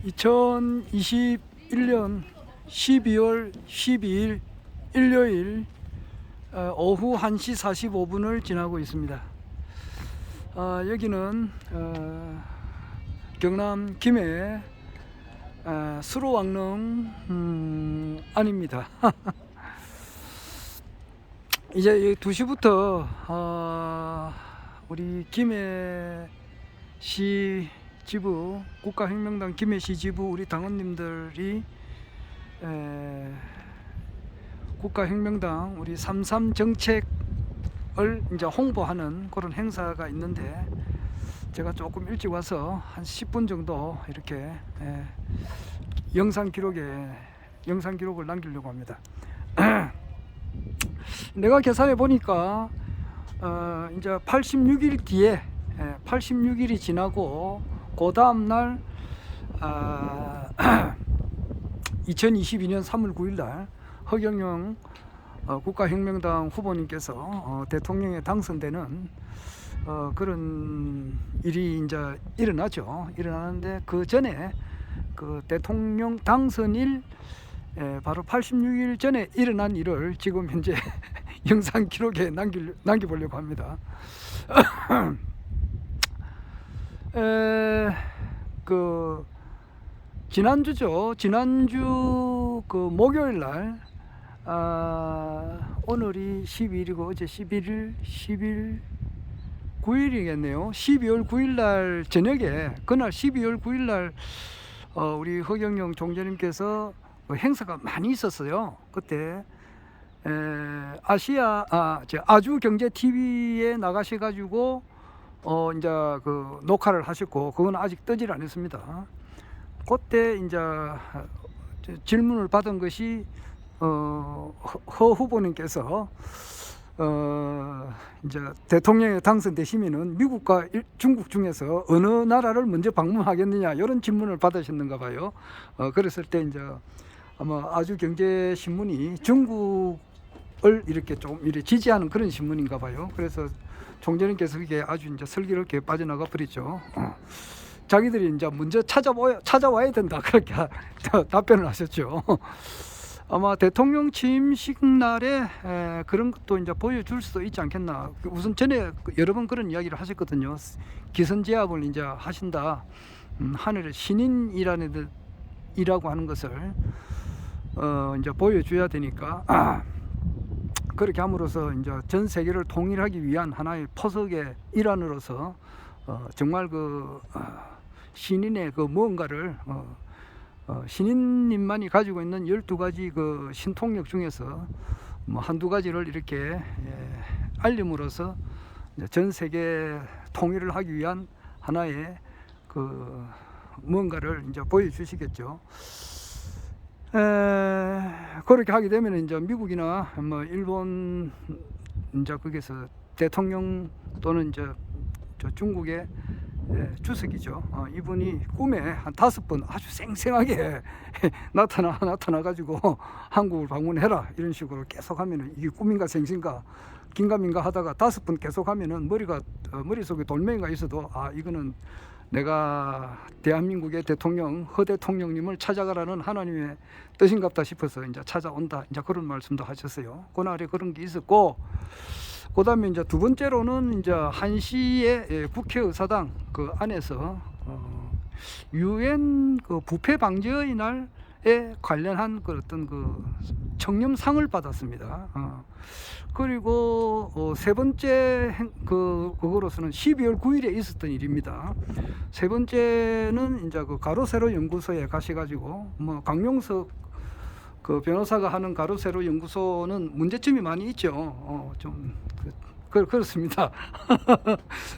2021년 12월 12일 일요일 오후 1시 45분을 지나고 있습니다. 여기는 경남 김해 수로왕릉 안입니다. 이제 2시부터 우리 김해시 지부, 국가혁명당 김해시 지부 우리 당원님들이 국가혁명당 우리 3.3 정책을 이제 홍보하는 그런 행사가 있는데, 제가 조금 일찍 와서 한 10분 정도 이렇게 영상 기록을 남기려고 합니다. 내가 계산해 보니까 이제 86일 뒤에 86일이 지나고 그 다음 날 2022년 3월 9일 날 허경영 국가혁명당 후보님께서 대통령에 당선되는 그런 일이 이제 일어나는데, 그 전에 그 대통령 당선일 바로 86일 전에 일어난 일을 지금 현재 영상 기록에 남겨보려고 합니다. 그 지난주 그 목요일 날 오늘이 12일이고 어제 11일 9일이겠네요. 12월 9일 날 저녁에, 그날 12월 9일 날 우리 허경영 총재님께서 행사가 많이 있었어요. 그때 아주 경제 TV에 나가셔가지고 이제 그 녹화를 하셨고, 그건 아직 뜨질 않았습니다. 그때 이제 질문을 받은 것이 허 후보님께서 이제 대통령에 당선되시면은 미국과 중국 중에서 어느 나라를 먼저 방문하겠느냐, 이런 질문을 받으셨는가 봐요. 그랬을 때 이제 아마 아주 경제 신문이 중국을 이렇게 좀 이렇게 지지하는 그런 신문인가 봐요. 그래서 총재님께서 그게 아주 이제 슬기롭게 빠져나가 버리죠. 자기들이 이제 먼저 찾아와야 된다, 그렇게 답변을 하셨죠. 아마 대통령 취임식 날에 그런 것도 이제 보여줄 수도 있지 않겠나. 우선 전에 여러 번 그런 이야기를 하셨거든요. 기선제압을 이제 하신다. 하늘의 신인이라고 하는 것을 이제 보여줘야 되니까. 그렇게 함으로써 이제 전 세계를 통일하기 위한 하나의 포석의 일환으로서 정말 그 신인의 그 무언가를 신인님만이 가지고 있는 12가지 그 신통력 중에서 뭐 한두 가지를 이렇게 알림으로써 전 세계 통일을 하기 위한 하나의 그 무언가를 이제 보여주시겠죠. 그렇게 하게 되면 이제 미국이나 뭐 일본 이제 거기서 대통령 또는 이제 저 중국의 주석이죠. 이분이 꿈에 한 5번 아주 생생하게 나타나 가지고 한국을 방문해라, 이런 식으로 계속 하면은 이게 꿈인가 생신가 긴가민가 하다가 5번 계속 하면은 머릿속에 돌멩이가 있어도 이거는 내가 대한민국의 대통령 허 대통령님을 찾아가라는 하나님의 뜻인갑다 싶어서 이제 찾아온다, 이제 그런 말씀도 하셨어요. 그날에 그런 게 있었고, 그 다음에 이제 두 번째로는 이제 1시에 국회의사당 그 안에서 유엔 그 부패 방지의 날에 관련한 그 어떤 그 청렴상을 받았습니다. 그리고 세 번째 그거로서는 12월 9일에 있었던 일입니다. 세 번째는 이제 그 가로세로 연구소에 가셔가지고 뭐 강용석 그 변호사가 하는 가로세로 연구소는 문제점이 많이 있죠. 좀 그렇습니다.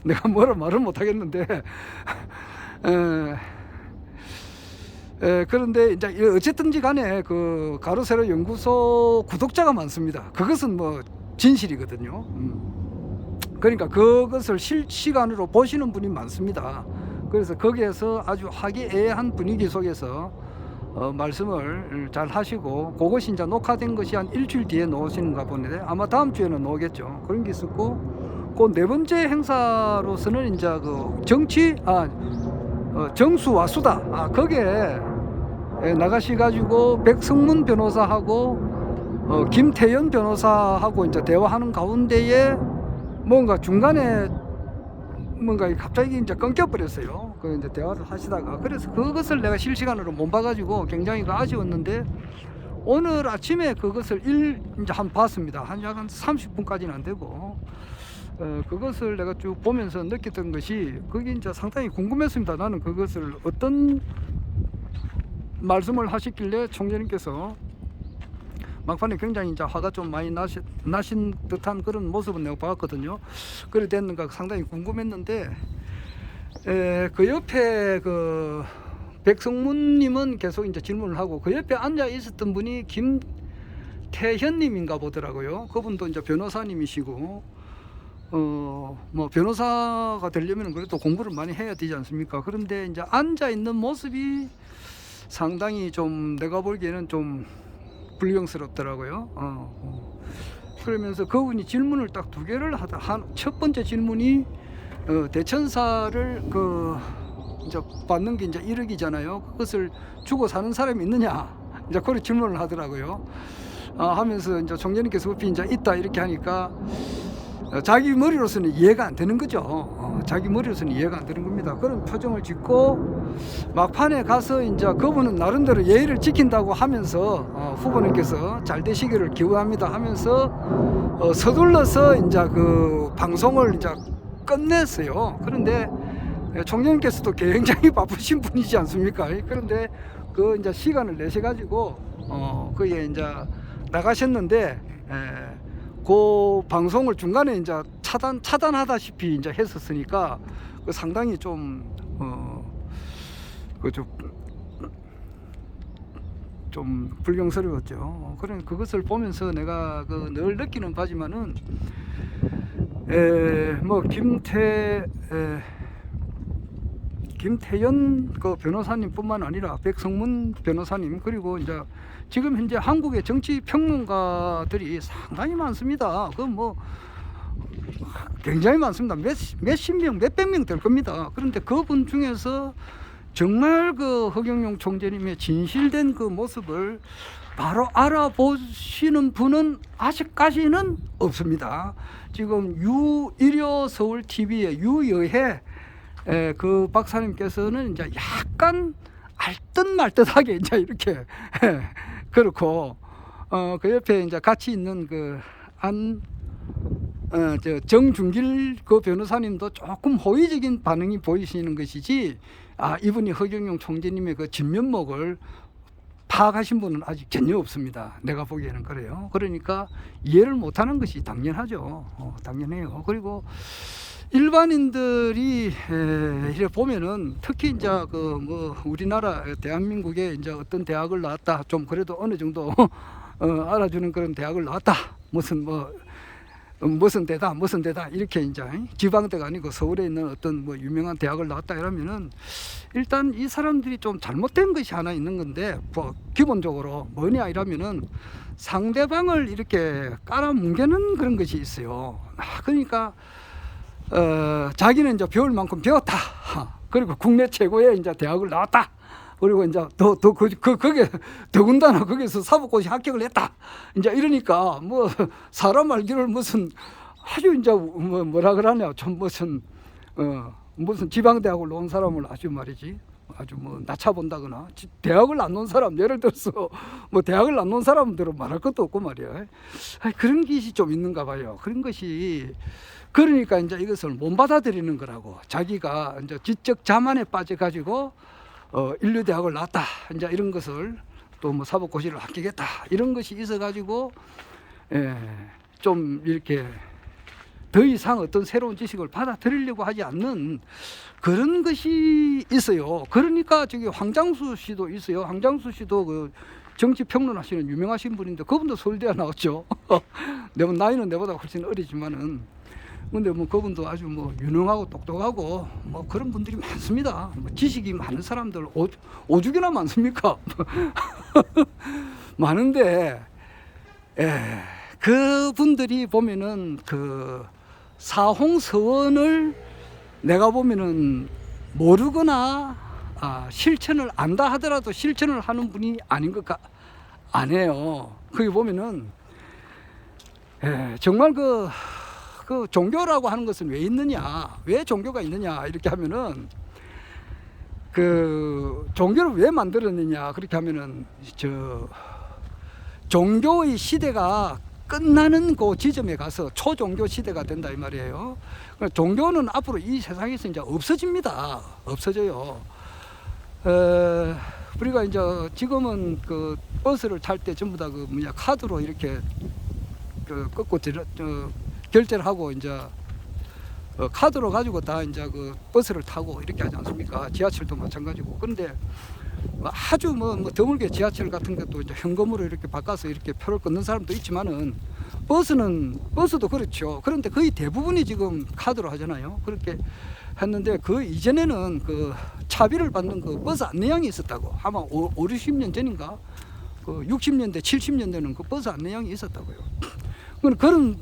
내가 뭐라 말을 못 하겠는데 그런데 이제 어쨌든지 간에 그 가로세로 연구소 구독자가 많습니다. 그것은 뭐 진실이거든요. 그러니까 그것을 실시간으로 보시는 분이 많습니다. 그래서 거기에서 아주 화기애애한 분위기 속에서 말씀을 잘 하시고, 그것이 이제 녹화된 것이 한 일주일 뒤에 나오시는가 보는데 아마 다음 주에는 나오겠죠. 그런 게 있었고, 그 네 번째 행사로서는 이제 그 정수와 수다 거기에 나가셔가지고 백성문 변호사하고 김태현 변호사하고 이제 대화하는 가운데에 뭔가 중간에 뭔가 갑자기 이제 끊겨버렸어요. 그 이제 대화를 하시다가 그래서 그것을 내가 실시간으로 못 봐가지고 굉장히 아쉬웠는데 오늘 아침에 그것을 이제 한 봤습니다. 한 약 한 30분까지는 안 되고 그것을 내가 쭉 보면서 느꼈던 것이 그게 이제 상당히 궁금했습니다. 나는 그것을 어떤 말씀을 하셨길래 총재님께서 막판에 굉장히 이제 화가 좀 많이 나신 듯한 그런 모습은 내가 봤거든요. 그래 됐는가 상당히 궁금했는데 그 옆에 그 백성문님은 계속 이제 질문을 하고 그 옆에 앉아 있었던 분이 김태현님인가 보더라고요. 그분도 이제 변호사님이시고 뭐 변호사가 되려면 그래도 공부를 많이 해야 되지 않습니까? 그런데 이제 앉아 있는 모습이 상당히 좀 내가 보기에는 좀 불경스럽더라고요. 그러면서 그분이 질문을 딱 두 개를 하다 첫 번째 질문이 대천사를 이제 받는 게 이제 1억이잖아요. 그것을 주고 사는 사람이 있느냐 이제 그런 질문을 하더라고요. 하면서 이제 총재님께서 옆에 이제 있다 이렇게 하니까 자기 머리로서는 이해가 안 되는 거죠. 자기 머리로서는 이해가 안 되는 겁니다. 그런 표정을 짓고 막판에 가서 이제 그분은 나름대로 예의를 지킨다고 하면서 후보님께서 잘 되시기를 기원합니다 하면서 서둘러서 이제 그 방송을 이제 끝냈어요. 그런데 총장님께서도 굉장히 바쁘신 분이지 않습니까? 그런데 그 이제 시간을 내셔 가지고 그게 이제 나가셨는데 그 방송을 중간에 이제 차단하다시피 이제 했었으니까 그 상당히 좀 불경스러웠죠. 그런 그것을 보면서 내가 늘 느끼는 바지만은 뭐 김태현 그 변호사님뿐만 아니라 백성문 변호사님 그리고 이제 지금 현재 한국의 정치 평론가들이 상당히 많습니다. 그 뭐 굉장히 많습니다. 몇십 명, 몇백 명 될 겁니다. 그런데 그분 중에서 정말 그 허경영 총재님의 진실된 그 모습을 바로 알아보시는 분은 아직까지는 없습니다. 지금 유일여 서울 TV의 유여혜 그 박사님께서는 이제 약간 알듯 말듯하게 이제 이렇게 그렇고 그 옆에 이제 같이 있는 정준길 그 변호사님도 조금 호의적인 반응이 보이시는 것이지 이분이 허경영 총재님의 그 진면목을 파악하신 분은 아직 전혀 없습니다. 내가 보기에는 그래요. 그러니까 이해를 못하는 것이 당연하죠. 당연해요. 그리고 일반인들이 이래 보면은 특히 이제 우리나라 대한민국에 이제 어떤 대학을 나왔다 좀 그래도 어느 정도 알아주는 그런 대학을 나왔다 무슨 대다 이렇게 이제 지방대가 아니고 서울에 있는 어떤 유명한 대학을 나왔다 이러면은 일단 이 사람들이 좀 잘못된 것이 하나 있는 건데 기본적으로 뭐냐 이러면은 상대방을 이렇게 깔아뭉개는 그런 것이 있어요. 그러니까 자기는 이제 배울 만큼 배웠다. 그리고 국내 최고의 이제 대학을 나왔다. 그리고 이제 거기에 더군다나 거기서 사법고시 합격을 했다. 이제 이러니까 사람 알기를 무슨 아주 이제 뭐라 그러냐 좀 무슨 지방대학을 나온 사람을 아주 말이지 아주 낮춰 본다거나 대학을 안 나온 사람 예를 들어서 대학을 안 나온 사람들은 말할 것도 없고 말이야. 그런 것이 좀 있는가 봐요. 그런 것이 그러니까 이제 이것을 못 받아들이는 거라고. 자기가 이제 지적 자만에 빠져가지고 인류대학을 나왔다. 이제 이런 것을 또 사법고시를 합격했다. 이런 것이 있어가지고 좀 이렇게 더 이상 어떤 새로운 지식을 받아들이려고 하지 않는 그런 것이 있어요. 그러니까 저기 황장수 씨도 있어요. 황장수 씨도 그 정치 평론하시는 유명하신 분인데 그분도 서울대에 나왔죠. 나이는 내보다 훨씬 어리지만은. 근데 그분도 아주 유능하고 똑똑하고 그런 분들이 많습니다. 지식이 많은 사람들 오죽이나 많습니까? 많은데 그분들이 보면은 그 사홍서원을 내가 보면은 모르거나 실천을 안다 하더라도 실천을 하는 분이 아닌 것 안 해요. 거기 보면은 정말 그 종교라고 하는 것은 왜 있느냐, 왜 종교가 있느냐 이렇게 하면은 그 종교를 왜 만들었느냐 그렇게 하면은 종교의 시대가 끝나는 그 지점에 가서 초종교 시대가 된다 이 말이에요. 종교는 앞으로 이 세상에서 이제 없어집니다. 없어져요. 우리가 이제 지금은 그 버스를 탈 때 전부 다 그 카드로 이렇게 끊고 결제를 하고 이제 카드로 가지고 다 이제 그 버스를 타고 이렇게 하지 않습니까? 지하철도 마찬가지고. 그런데 아주 드물게 지하철 같은 것도 이제 현금으로 이렇게 바꿔서 이렇게 표를 끊는 사람도 있지만은 버스도 그렇죠. 그런데 거의 대부분이 지금 카드로 하잖아요. 그렇게 했는데 그 이전에는 그 차비를 받는 그 버스 안내양이 있었다고. 아마 50년 전인가? 그 60년대, 70년대는 그 버스 안내양이 있었다고요. 그런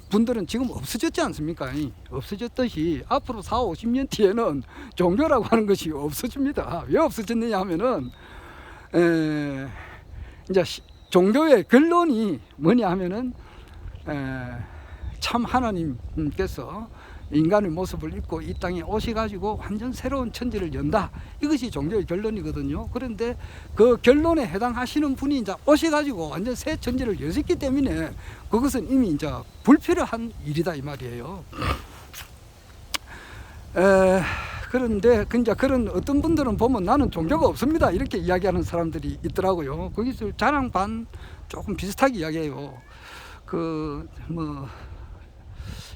분들은 지금 없어졌지 않습니까? 없어졌듯이 앞으로 4, 50년 뒤에는 종교라고 하는 것이 없어집니다. 왜 없어졌느냐 하면은 이제 종교의 결론이 뭐냐 하면은 참 하나님께서 인간의 모습을 입고 이 땅에 오셔가지고 완전 새로운 천지를 연다. 이것이 종교의 결론이거든요. 그런데 그 결론에 해당하시는 분이 이제 오셔가지고 완전 새 천지를 여셨기 때문에 그것은 이미 이제 불필요한 일이다 이 말이에요. 그런데 이제 그런 어떤 분들은 보면 나는 종교가 없습니다 이렇게 이야기하는 사람들이 있더라고요. 거기서 자랑 반 조금 비슷하게 이야기해요.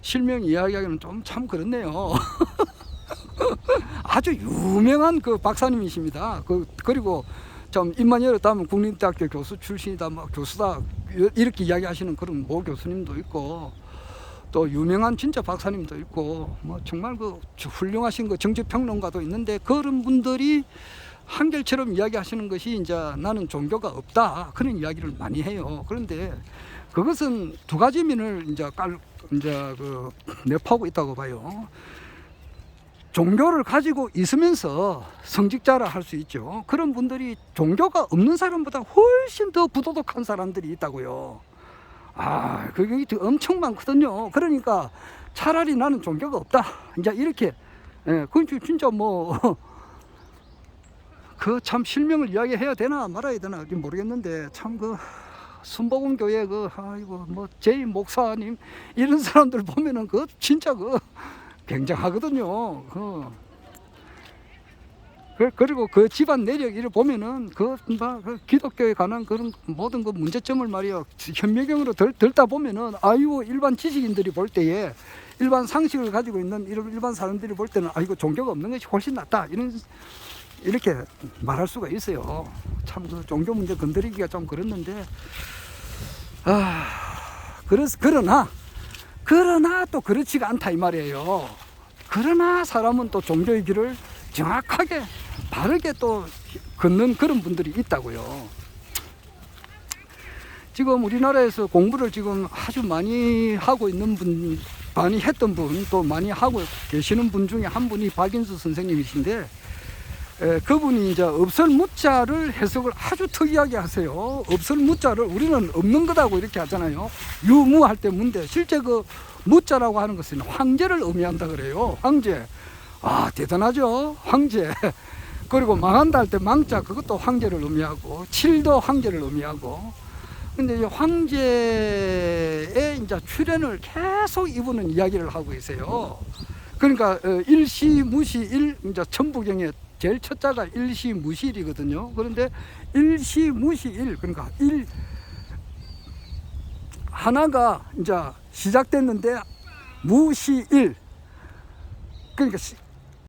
실명 이야기하기는 좀 참 그렇네요. 아주 유명한 그 박사님이십니다. 그리고 좀 입만 열었다면 국립대학교 교수 출신이다, 교수다 이렇게 이야기하시는 그런 모 교수님도 있고 또 유명한 진짜 박사님도 있고 정말 그 훌륭하신 그 정치평론가도 있는데 그런 분들이 한결처럼 이야기하시는 것이 이제 나는 종교가 없다 그런 이야기를 많이 해요. 그런데 그것은 두 가지 면을 이제 내포하고 있다고 봐요. 종교를 가지고 있으면서 성직자라 할 수 있죠. 그런 분들이 종교가 없는 사람보다 훨씬 더 부도덕한 사람들이 있다고요. 그게 엄청 많거든요. 그러니까 차라리 나는 종교가 없다. 이제 이렇게, 그건 진짜 참 실명을 이야기해야 되나 말아야 되나 모르겠는데 참 순복음 교회 제임 목사님 이런 사람들 보면은 진짜 굉장하거든요. 그리고 그 집안 내력을 보면은 기독교에 관한 그런 모든 그 문제점을 말이야 현미경으로 들다 보면은 일반 지식인들이 볼 때에 일반 상식을 가지고 있는 일반 사람들이 볼 때는 종교가 없는 것이 훨씬 낫다 이렇게 말할 수가 있어요. 참 종교 문제 건드리기가 좀 그렇는데 그러나 또 그렇지가 않다 이 말이에요. 그러나 사람은 또 종교의 길을 정확하게 바르게 또 걷는 그런 분들이 있다고요. 지금 우리나라에서 공부를 지금 아주 많이 하고 있는 분, 많이 했던 분, 또 많이 하고 계시는 분 중에 한 분이 박인수 선생님이신데 그분이 이제 없설무자를 해석을 아주 특이하게 하세요. 없설무자를 우리는 없는 거다고 이렇게 하잖아요. 유무할 때 무인데 실제 그 무자라고 하는 것은 황제를 의미한다 그래요. 황제. 대단하죠. 황제. 그리고 망한다 할 때 망자 그것도 황제를 의미하고 칠도 황제를 의미하고. 근데 이제 황제의 이제 출현을 계속 이분은 이야기를 하고 있어요. 그러니까 일시무시일 이제 천부경에 제일 첫 자가 일시무시일이거든요. 그런데 일시무시일 그러니까 하나가 이제 시작됐는데 무시일 그러니까